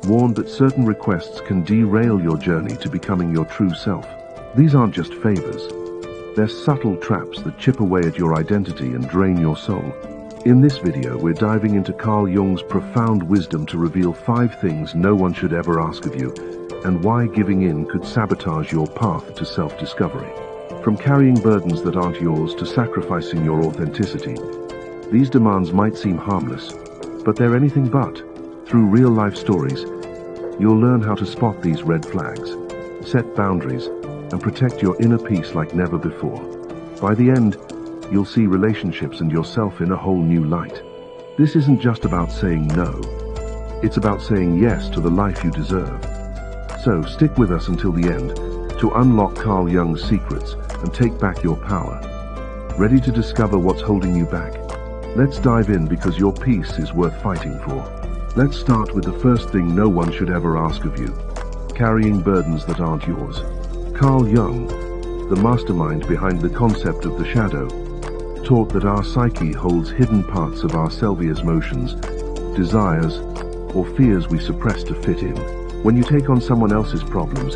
warned that certain requests can derail your journey to becoming your true self. These aren't just favors. They're subtle traps that chip away at your identity and drain your soul. In this video, we're diving into Carl Jung's profound wisdom to reveal 5 things no one should ever ask of you, and why giving in could sabotage your path to self-discovery. From carrying burdens that aren't yours to sacrificing your authenticity, these demands might seem harmless, but they're anything but. Through real-life stories, you'll learn how to spot these red flags, set boundaries, and protect your inner peace like never before. By the end, you'll see relationships and yourself in a whole new light. This isn't just about saying no. It's about saying yes to the life you deserve. So stick with us until the end to unlock Carl Jung's secrets and take back your power. Ready to discover what's holding you back? Let's dive in, because your peace is worth fighting for. Let's start with the first thing no one should ever ask of you: carrying burdens that aren't yours. Carl Jung, the mastermind behind the concept of the shadow, taught that our psyche holds hidden parts of ourselves, emotions, desires, or fears we suppress to fit in. When you take on someone else's problems,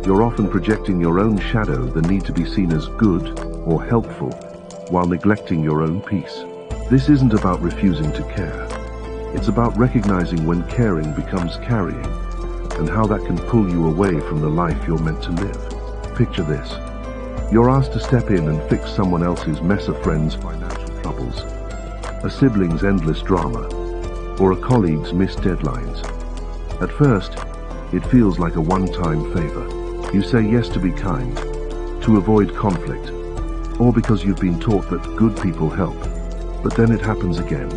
you're often projecting your own shadow, the need to be seen as good or helpful, while neglecting your own peace. This isn't about refusing to care. It's about recognizing when caring becomes carrying, and how that can pull you away from the life you're meant to live. Picture this. You're asked to step in and fix someone else's mess, a friend's financial troubles, a sibling's endless drama, or a colleague's missed deadlines. At first, it feels like a one-time favor. You say yes to be kind, to avoid conflict, or because you've been taught that good people help. But then it happens again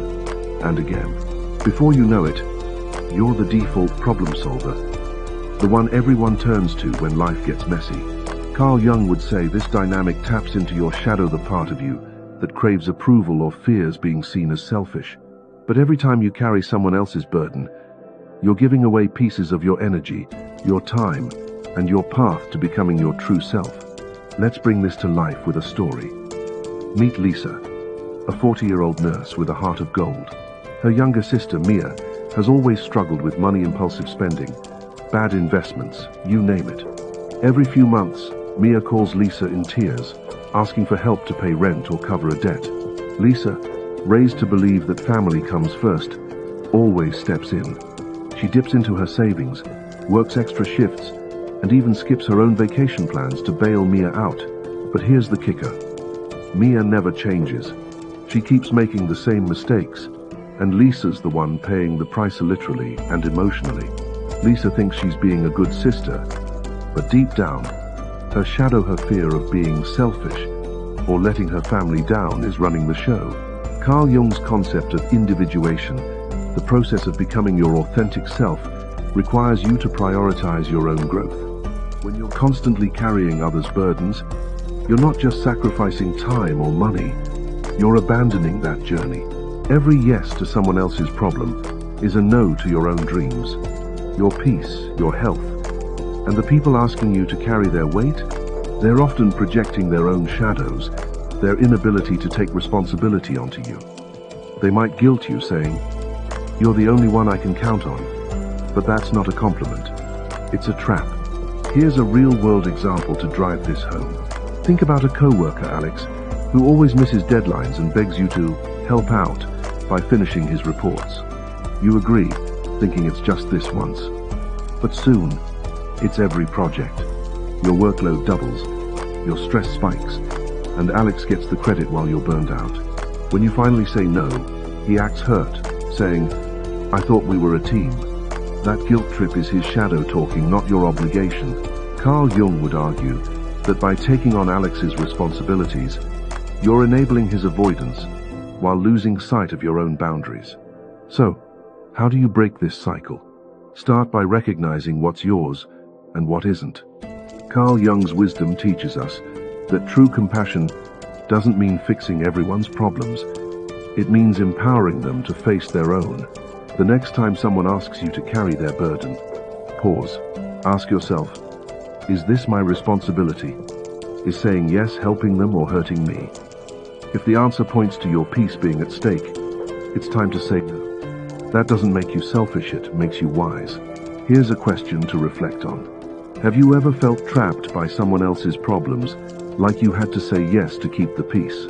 and again. Before you know it, you're the default problem solver, the one everyone turns to when life gets messy. Carl Jung would say this dynamic taps into your shadow, the part of you that craves approval or fears being seen as selfish. But every time you carry someone else's burden, you're giving away pieces of your energy, your time, and your path to becoming your true self. Let's bring this to life with a story. Meet Lisa, a 40-year-old nurse with a heart of gold. Her younger sister, Mia, has always struggled with money, impulsive spending, bad investments, you name it. Every few months, Mia calls Lisa in tears, asking for help to pay rent or cover a debt. Lisa, raised to believe that family comes first, always steps in. She dips into her savings, works extra shifts, and even skips her own vacation plans to bail Mia out. But here's the kicker. Mia never changes. She keeps making the same mistakes, and Lisa's the one paying the price, literally and emotionally. Lisa thinks she's being a good sister, but deep down, her shadow, her fear of being selfish or letting her family down, is running the show. Carl Jung's concept of individuation, the process of becoming your authentic self, requires you to prioritize your own growth. When you're constantly carrying others' burdens, you're not just sacrificing time or money, you're abandoning that journey. Every yes to someone else's problem is a no to your own dreams, your peace, your health. And the people asking you to carry their weight, they're often projecting their own shadows, their inability to take responsibility onto you. They might guilt you, saying, "You're the only one I can count on." But that's not a compliment. It's a trap. Here's a real-world example to drive this home. Think about a co-worker, Alex, who always misses deadlines and begs you to help out by finishing his reports. You agree, thinking it's just this once. But soon, it's every project. Your workload doubles, your stress spikes, and Alex gets the credit while you're burned out. When you finally say no, he acts hurt, saying, "I thought we were a team." That guilt trip is his shadow talking, not your obligation. Carl Jung would argue that by taking on Alex's responsibilities, you're enabling his avoidance while losing sight of your own boundaries. So, how do you break this cycle? Start by recognizing what's yours and what isn't. Carl Jung's wisdom teaches us that true compassion doesn't mean fixing everyone's problems. It means empowering them to face their own. The next time someone asks you to carry their burden, pause. Ask yourself, is this my responsibility? Is saying yes helping them or hurting me? If the answer points to your peace being at stake, it's time to say no. That doesn't make you selfish, it makes you wise. Here's a question to reflect on. Have you ever felt trapped by someone else's problems, like you had to say yes to keep the peace?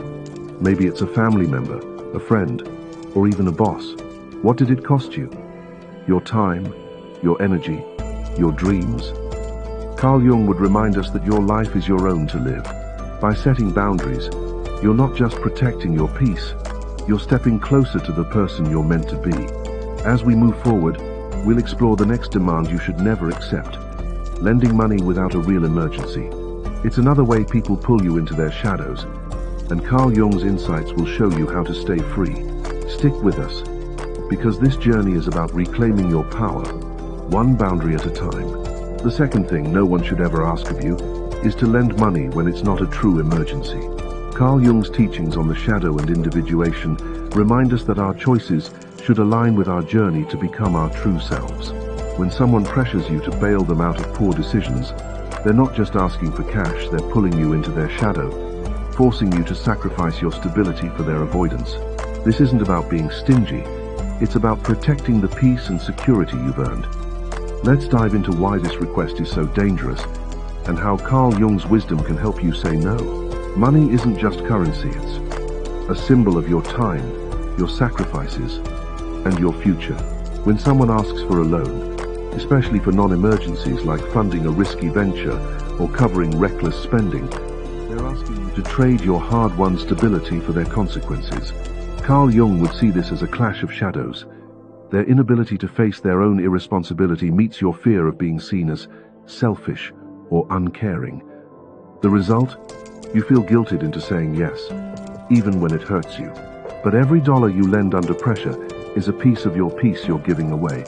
Maybe it's a family member, a friend, or even a boss. What did it cost you? Your time, your energy, your dreams? Carl Jung would remind us that your life is your own to live. By setting boundaries, you're not just protecting your peace, you're stepping closer to the person you're meant to be. As we move forward, we'll explore the next demand you should never accept: lending money without a real emergency. It's another way people pull you into their shadows, and Carl Jung's insights will show you how to stay free. Stick with us, because this journey is about reclaiming your power, one boundary at a time. The second thing no one should ever ask of you is to lend money when it's not a true emergency. Carl Jung's teachings on the shadow and individuation remind us that our choices should align with our journey to become our true selves. When someone pressures you to bail them out of poor decisions, they're not just asking for cash, they're pulling you into their shadow, forcing you to sacrifice your stability for their avoidance. This isn't about being stingy, it's about protecting the peace and security you've earned. Let's dive into why this request is so dangerous, and how Carl Jung's wisdom can help you say no. Money isn't just currency, it's a symbol of your time, your sacrifices, and your future. When someone asks for a loan, especially for non-emergencies like funding a risky venture or covering reckless spending, they're asking you to trade your hard-won stability for their consequences. Carl Jung would see this as a clash of shadows. Their inability to face their own irresponsibility meets your fear of being seen as selfish or uncaring. The result? You feel guilted into saying yes, even when it hurts you. But every dollar you lend under pressure is a piece of your peace you're giving away,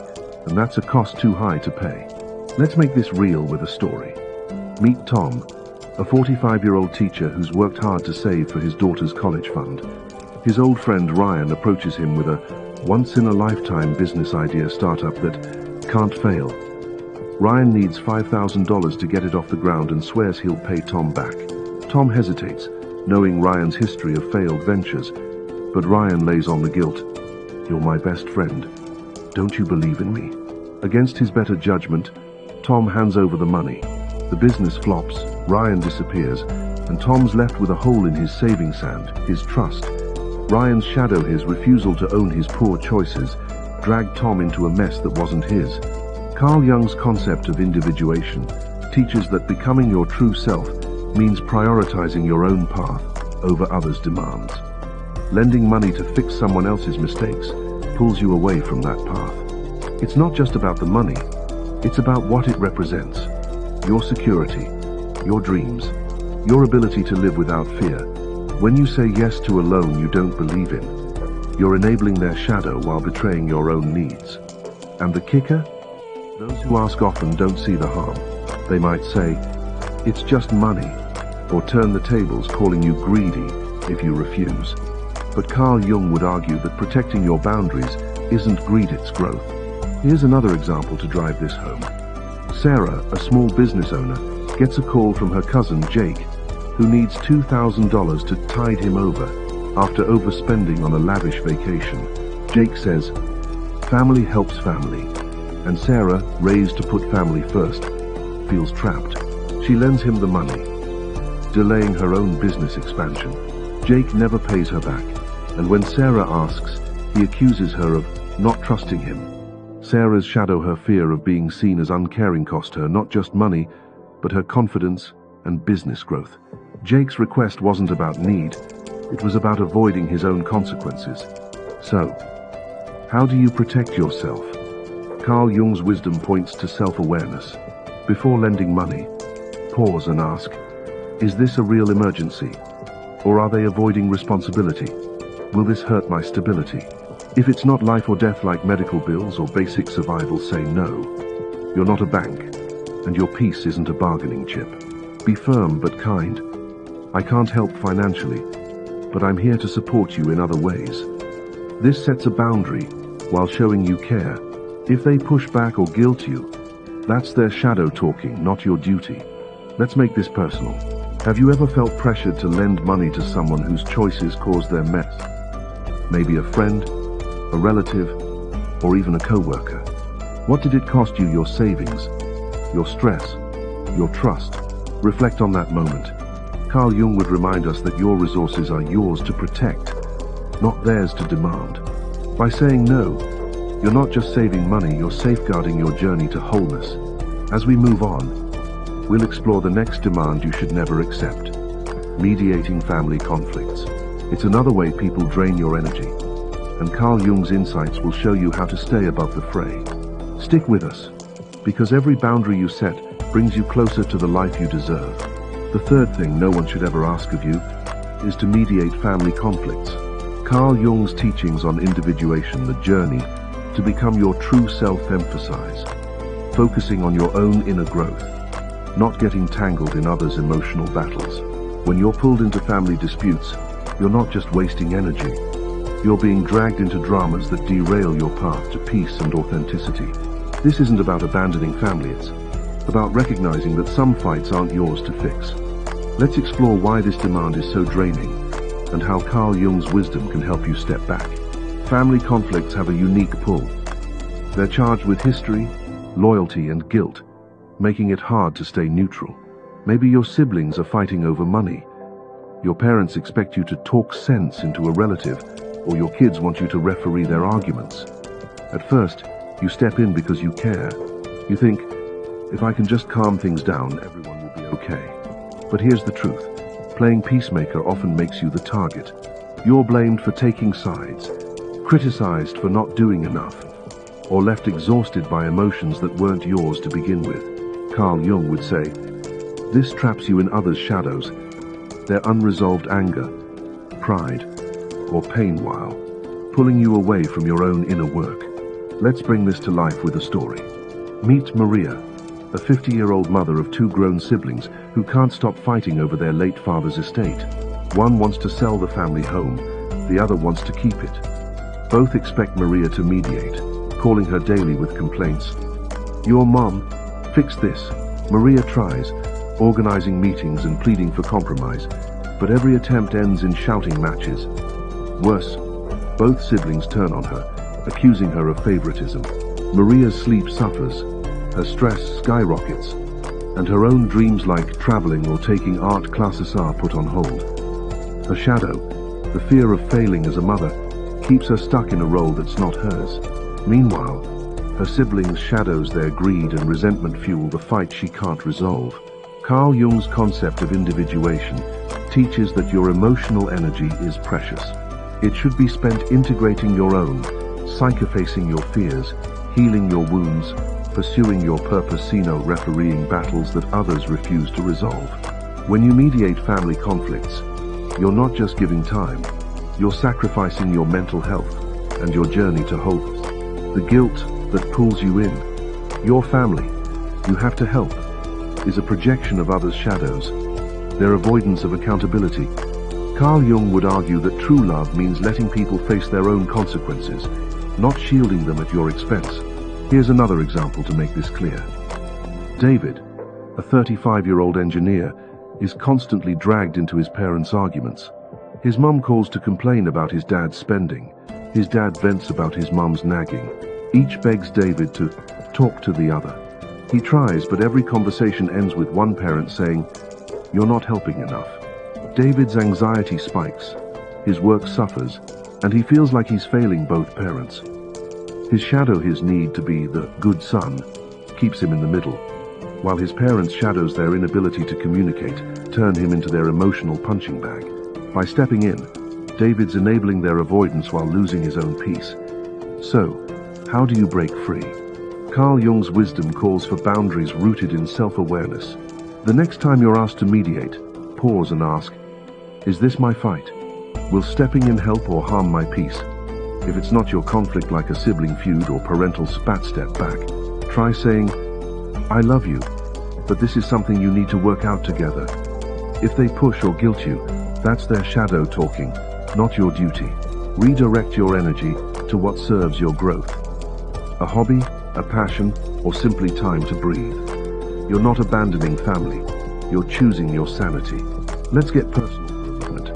and that's a cost too high to pay. Let's make this real with a story. Meet Tom, a 45-year-old teacher who's worked hard to save for his daughter's college fund. His old friend Ryan approaches him with a once-in-a-lifetime business idea startup that can't fail. Ryan needs $5,000 to get it off the ground and swears he'll pay Tom back. Tom hesitates, knowing Ryan's history of failed ventures, but Ryan lays on the guilt. "You're my best friend. Don't you believe in me?" Against his better judgment, Tom hands over the money. The business flops, Ryan disappears, and Tom's left with a hole in his savings sand, his trust. Ryan's shadow, his refusal to own his poor choices, dragged Tom into a mess that wasn't his. Carl Jung's concept of individuation teaches that becoming your true self means prioritizing your own path over others' demands. Lending money to fix someone else's mistakes pulls you away from that path. It's not just about the money, it's about what it represents. Your security, your dreams, your ability to live without fear. When you say yes to a loan you don't believe in, you're enabling their shadow while betraying your own needs. And the kicker? Those who ask often don't see the harm. They might say, "It's just money," or turn the tables, calling you greedy if you refuse. But Carl Jung would argue that protecting your boundaries isn't greed, it's growth. Here's another example to drive this home. Sarah, a small business owner, gets a call from her cousin Jake, who needs $2,000 to tide him over after overspending on a lavish vacation. Jake says, "Family helps family," and Sarah, raised to put family first, feels trapped. She lends him the money, delaying her own business expansion. Jake never pays her back, and when Sarah asks, he accuses her of not trusting him. Sarah's shadow, her fear of being seen as uncaring, cost her not just money, but her confidence and business growth. Jake's request wasn't about need, it was about avoiding his own consequences. So, how do you protect yourself? Carl Jung's wisdom points to self-awareness. Before lending money, pause and ask, is this a real emergency? Or are they avoiding responsibility? Will this hurt my stability? If it's not life or death like medical bills or basic survival, say no. You're not a bank, and your peace isn't a bargaining chip. Be firm but kind. I can't help financially, but I'm here to support you in other ways. This sets a boundary while showing you care. If they push back or guilt you, that's their shadow talking, not your duty. Let's make this personal. Have you ever felt pressured to lend money to someone whose choices caused their mess? Maybe a friend, a relative, or even a co-worker. What did it cost you? Your savings, your stress, your trust? Reflect on that moment. Carl Jung would remind us that your resources are yours to protect, not theirs to demand. By saying no, you're not just saving money, you're safeguarding your journey to wholeness. As we move on, we'll explore the next demand you should never accept: mediating family conflicts. It's another way people drain your energy, and Carl Jung's insights will show you how to stay above the fray. Stick with us, because every boundary you set brings you closer to the life you deserve. The third thing no one should ever ask of you is to mediate family conflicts. Carl Jung's teachings on individuation, the journey to become your true self, emphasize focusing on your own inner growth, not getting tangled in others' emotional battles. When you're pulled into family disputes, you're not just wasting energy, you're being dragged into dramas that derail your path to peace and authenticity. This isn't about abandoning family, it's about recognizing that some fights aren't yours to fix. Let's explore why this demand is so draining and how Carl Jung's wisdom can help you step back. Family conflicts have a unique pull. They're charged with history, loyalty, and guilt, making it hard to stay neutral. Maybe your siblings are fighting over money. Your parents expect you to talk sense into a relative, or your kids want you to referee their arguments. At first, you step in because you care. You think, if I can just calm things down, everyone will be okay. But here's the truth. Playing peacemaker often makes you the target. You're blamed for taking sides, criticized for not doing enough, or left exhausted by emotions that weren't yours to begin with. Carl Jung would say, this traps you in others' shadows, their unresolved anger, pride, or pain, while pulling you away from your own inner work. Let's bring this to life with a story. Meet Maria, a 50-year-old mother of two grown siblings who can't stop fighting over their late father's estate. One wants to sell the family home, the other wants to keep it. Both expect Maria to mediate, calling her daily with complaints. Your mom, fix this. Maria tries, organizing meetings and pleading for compromise, but every attempt ends in shouting matches. Worse, both siblings turn on her, accusing her of favoritism. Maria's sleep suffers, her stress skyrockets, and her own dreams like traveling or taking art classes are put on hold. Her shadow, the fear of failing as a mother, keeps her stuck in a role that's not hers. Meanwhile, her siblings' shadows, their greed and resentment, fuel the fight she can't resolve. Carl Jung's concept of individuation teaches that your emotional energy is precious. It should be spent integrating your own, psychofacing your fears, healing your wounds, pursuing your purpose, refereeing battles that others refuse to resolve. When you mediate family conflicts, you're not just giving time, you're sacrificing your mental health and your journey to wholeness. The guilt that pulls you in, your family, you have to help, is a projection of others' shadows, their avoidance of accountability. Carl Jung would argue that true love means letting people face their own consequences, not shielding them at your expense. Here's another example to make this clear. David, a 35-year-old engineer, is constantly dragged into his parents' arguments. His mum calls to complain about his dad's spending. His dad vents about his mum's nagging. Each begs David to talk to the other. He tries, but every conversation ends with one parent saying, "You're not helping enough." David's anxiety spikes, his work suffers, and he feels like he's failing both parents. His shadow, his need to be the good son, keeps him in the middle, while his parents' shadows, their inability to communicate, turn him into their emotional punching bag. By stepping in, David's enabling their avoidance while losing his own peace. So, how do you break free? Carl Jung's wisdom calls for boundaries rooted in self-awareness. The next time you're asked to mediate, pause and ask, is this my fight? Will stepping in help or harm my peace? If it's not your conflict, like a sibling feud or parental spat, step back. Try saying, I love you, but this is something you need to work out together. If they push or guilt you, that's their shadow talking, not your duty. Redirect your energy to what serves your growth. A hobby, a passion, or simply time to breathe. You're not abandoning family, you're choosing your sanity. Let's get personal for a moment.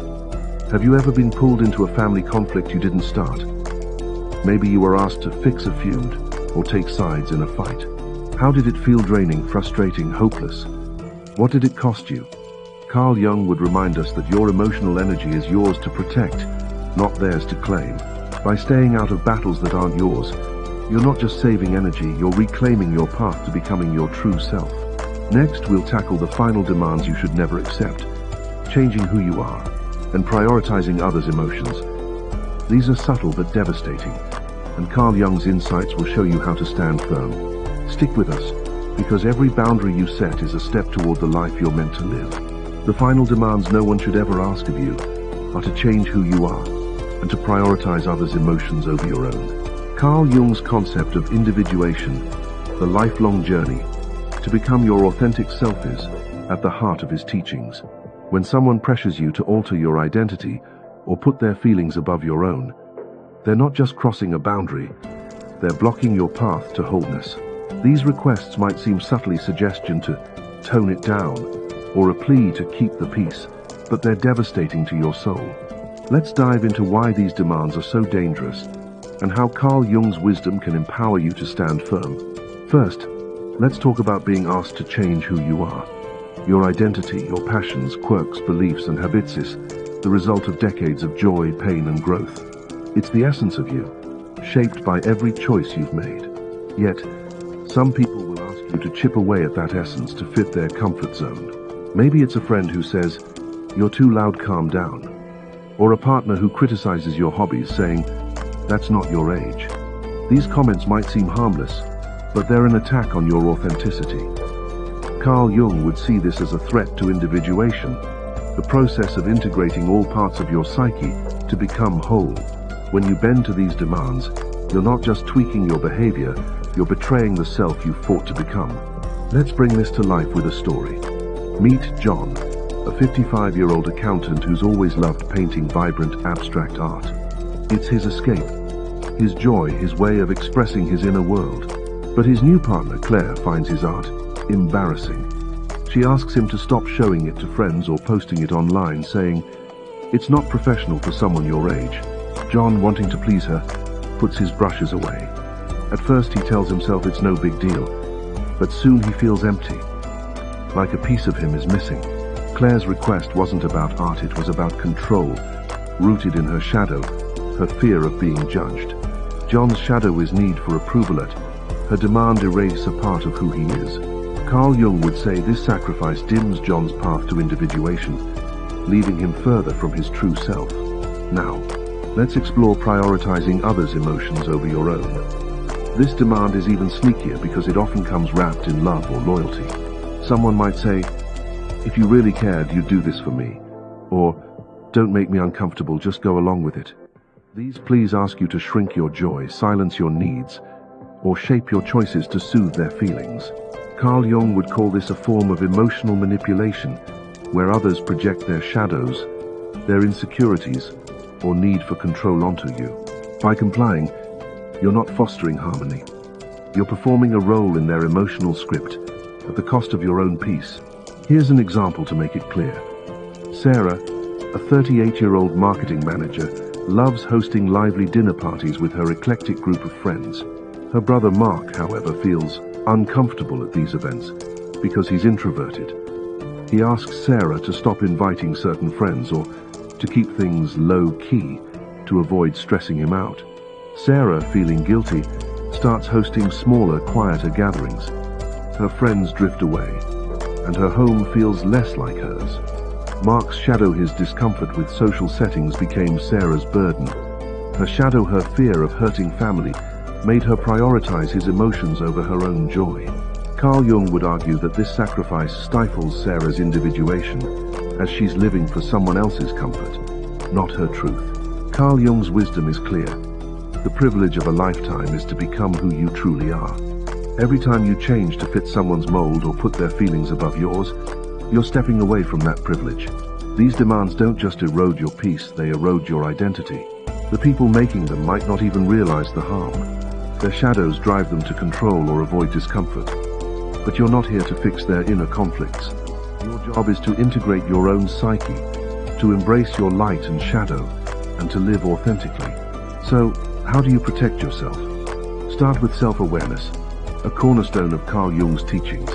Have you ever been pulled into a family conflict you didn't start? Maybe you were asked to fix a feud, or take sides in a fight. How did it feel? Draining, frustrating, hopeless? What did it cost you? Carl Jung would remind us that your emotional energy is yours to protect, not theirs to claim. By staying out of battles that aren't yours, you're not just saving energy, you're reclaiming your path to becoming your true self. Next, we'll tackle the final demands you should never accept, changing who you are, and prioritizing others' emotions. These are subtle but devastating, and Carl Jung's insights will show you how to stand firm. Stick with us, because every boundary you set is a step toward the life you're meant to live. The final demands no one should ever ask of you are to change who you are, and to prioritize others' emotions over your own. Carl Jung's concept of individuation, the lifelong journey to become your authentic self, is at the heart of his teachings. When someone pressures you to alter your identity or put their feelings above your own, they're not just crossing a boundary, they're blocking your path to wholeness. These requests might seem subtly suggestion to tone it down or a plea to keep the peace, but they're devastating to your soul. Let's dive into why these demands are so dangerous and how Carl Jung's wisdom can empower you to stand firm. First, let's talk about being asked to change who you are. Your identity, your passions, quirks, beliefs, and habits is the result of decades of joy, pain, and growth. It's the essence of you, shaped by every choice you've made. Yet, some people will ask you to chip away at that essence to fit their comfort zone. Maybe it's a friend who says, "You're too loud, calm down." Or a partner who criticizes your hobbies, saying, "That's not your age." These comments might seem harmless, but they're an attack on your authenticity. Carl Jung would see this as a threat to individuation, the process of integrating all parts of your psyche to become whole. When you bend to these demands, you're not just tweaking your behavior, you're betraying the self you fought to become. Let's bring this to life with a story. Meet John, a 55-year-old accountant who's always loved painting vibrant, abstract art. It's his escape, his joy, his way of expressing his inner world. But his new partner, Claire, finds his art embarrassing. She asks him to stop showing it to friends or posting it online, saying, "It's not professional for someone your age." John, wanting to please her, puts his brushes away. At first he tells himself it's no big deal, but soon he feels empty, like a piece of him is missing. Claire's request wasn't about art, it was about control, rooted in her shadow, her fear of being judged. John's shadow is need for approval, her demand erase a part of who he is. Carl Jung would say this sacrifice dims John's path to individuation, leaving him further from his true self. Now, let's explore prioritizing others' emotions over your own. This demand is even sneakier because it often comes wrapped in love or loyalty. Someone might say, "If you really cared, you'd do this for me," or "Don't make me uncomfortable, just go along with it." These pleas ask you to shrink your joy, silence your needs, or shape your choices to soothe their feelings. Carl Jung would call this a form of emotional manipulation, where others project their shadows, their insecurities, or need for control onto you. By complying, you're not fostering harmony. You're performing a role in their emotional script at the cost of your own peace. Here's an example to make it clear. Sarah, a 38-year-old marketing manager, loves hosting lively dinner parties with her eclectic group of friends. Her brother Mark, however, feels uncomfortable at these events because he's introverted. He asks Sarah to stop inviting certain friends or to keep things low-key to avoid stressing him out. Sarah, feeling guilty, starts hosting smaller, quieter gatherings. Her friends drift away, and her home feels less like hers. Mark's shadow, his discomfort with social settings, became Sarah's burden. Her shadow, her fear of hurting family, made her prioritize his emotions over her own joy. Carl Jung would argue that this sacrifice stifles Sarah's individuation, as she's living for someone else's comfort, not her truth. Carl Jung's wisdom is clear. The privilege of a lifetime is to become who you truly are. Every time you change to fit someone's mold or put their feelings above yours, you're stepping away from that privilege. These demands don't just erode your peace, they erode your identity. The people making them might not even realize the harm. Their shadows drive them to control or avoid discomfort. But you're not here to fix their inner conflicts. Your job is to integrate your own psyche, to embrace your light and shadow, and to live authentically. So, how do you protect yourself? Start with self-awareness, a cornerstone of Carl Jung's teachings.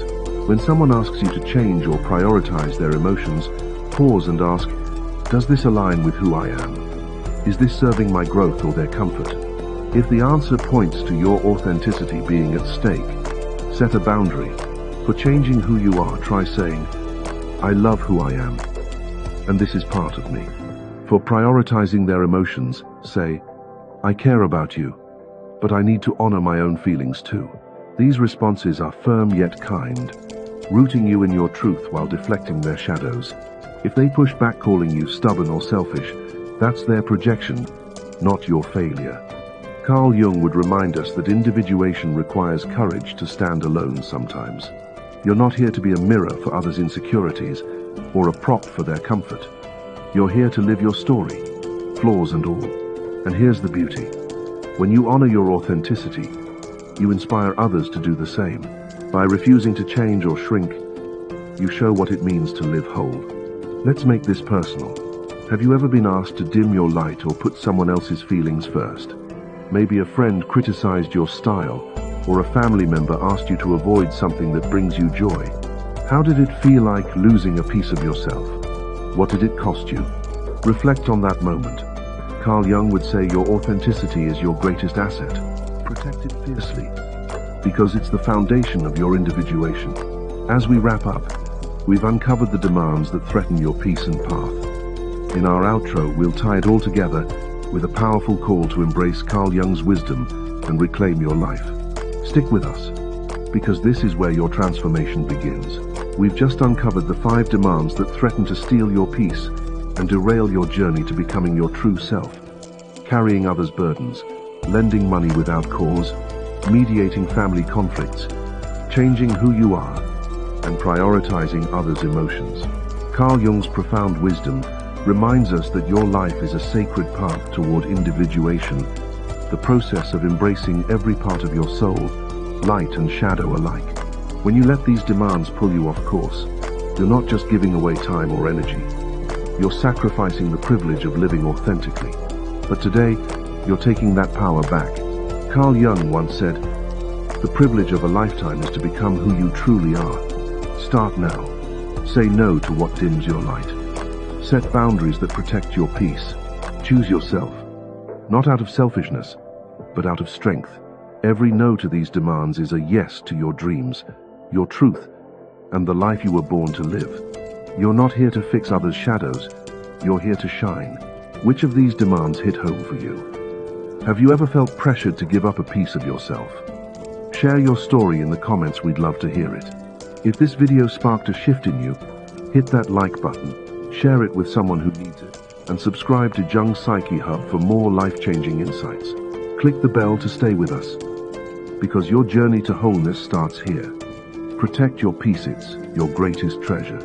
When someone asks you to change or prioritize their emotions, pause and ask, does this align with who I am? Is this serving my growth or their comfort? If the answer points to your authenticity being at stake, set a boundary. For changing who you are, try saying, I love who I am, and this is part of me. For prioritizing their emotions, say, I care about you, but I need to honor my own feelings too. These responses are firm yet kind, rooting you in your truth while deflecting their shadows. If they push back calling you stubborn or selfish, that's their projection, not your failure. Carl Jung would remind us that individuation requires courage to stand alone sometimes. You're not here to be a mirror for others' insecurities or a prop for their comfort. You're here to live your story, flaws and all. And here's the beauty. When you honor your authenticity, you inspire others to do the same. By refusing to change or shrink, you show what it means to live whole. Let's make this personal. Have you ever been asked to dim your light or put someone else's feelings first? Maybe a friend criticized your style, or a family member asked you to avoid something that brings you joy. How did it feel like losing a piece of yourself? What did it cost you? Reflect on that moment. Carl Jung would say your authenticity is your greatest asset. Protect it fiercely, because it's the foundation of your individuation. As we wrap up, we've uncovered the demands that threaten your peace and path. In our outro, we'll tie it all together with a powerful call to embrace Carl Jung's wisdom and reclaim your life. Stick with us, because this is where your transformation begins. We've just uncovered the 5 demands that threaten to steal your peace and derail your journey to becoming your true self. Carrying others' burdens, lending money without cause, mediating family conflicts, changing who you are, and prioritizing others' emotions. Carl Jung's profound wisdom reminds us that your life is a sacred path toward individuation, the process of embracing every part of your soul, light and shadow alike. When you let these demands pull you off course, you're not just giving away time or energy. You're sacrificing the privilege of living authentically. But today, you're taking that power back. Carl Jung once said, the privilege of a lifetime is to become who you truly are. Start now. Say no to what dims your light. Set boundaries that protect your peace. Choose yourself, not out of selfishness, but out of strength. Every no to these demands is a yes to your dreams, your truth, and the life you were born to live. You're not here to fix others' shadows, you're here to shine. Which of these demands hit home for you? Have you ever felt pressured to give up a piece of yourself? Share your story in the comments, we'd love to hear it. If this video sparked a shift in you, hit that like button, share it with someone who needs it, and subscribe to Jung Psyche Hub for more life-changing insights. Click the bell to stay with us, because your journey to wholeness starts here. Protect your peace, it's your greatest treasure.